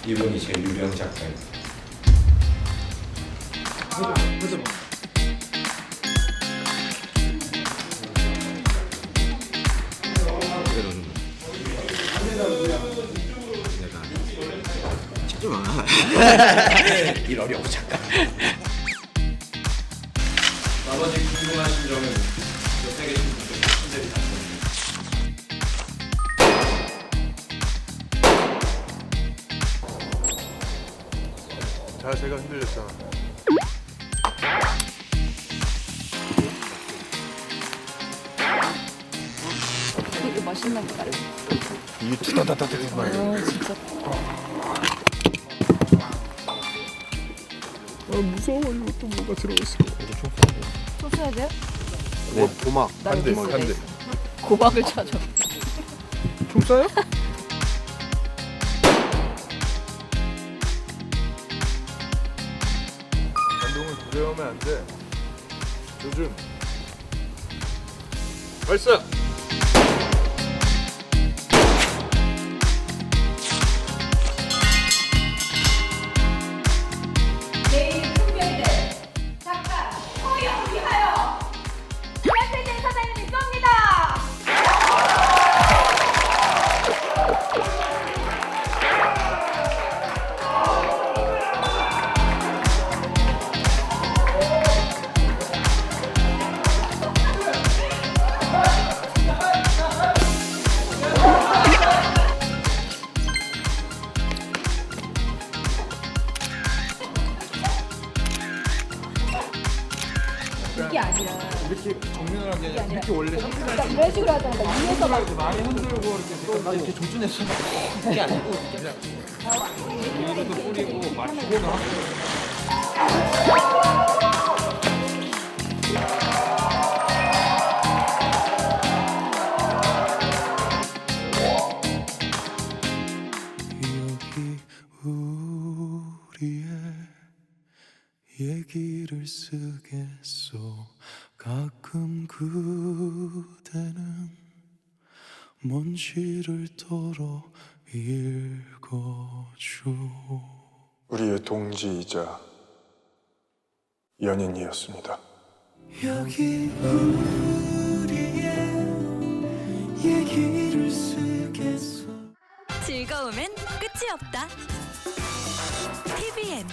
이분이 제 유령 작가입니다. 찾지마. 일 어려워 잠깐. 나머지 궁금하신 점은 옆에 계신 분들이 다 자세가 흔들렸잖아. 되게 맛있나 보다. 이게 투다다다다 막 이래. 진짜. 무서워. 이거 또 뭐가 들어있어. 또 써야 돼요? 뭐 고막 나 한 대, 여기 한 대. 고막을 찾아. 총 쏴요? 감동을 두려워하면 안 돼. 조준. 발사. 내일 훈련대 작가 허영 위하여 메시지 사장님이 쏩니다. 이게 아니라 이렇게 정면을 하게 아니라 이렇게 원래 그러니까 이런 식으로 하잖아. 그러니까 위에서 막 많이 흔들고 이렇게 이렇게 조준해서 그게 아니고 위로도 뿌리고 맞추고 나. 여기 우리의 얘기를 쓰겠소. 가끔 그대는 먼지를 털어 읽어줘. 우리의 동지이자 연인이었습니다. 여기 우리의 얘기를 쓰겠소. 즐거움엔 끝이 없다. TVN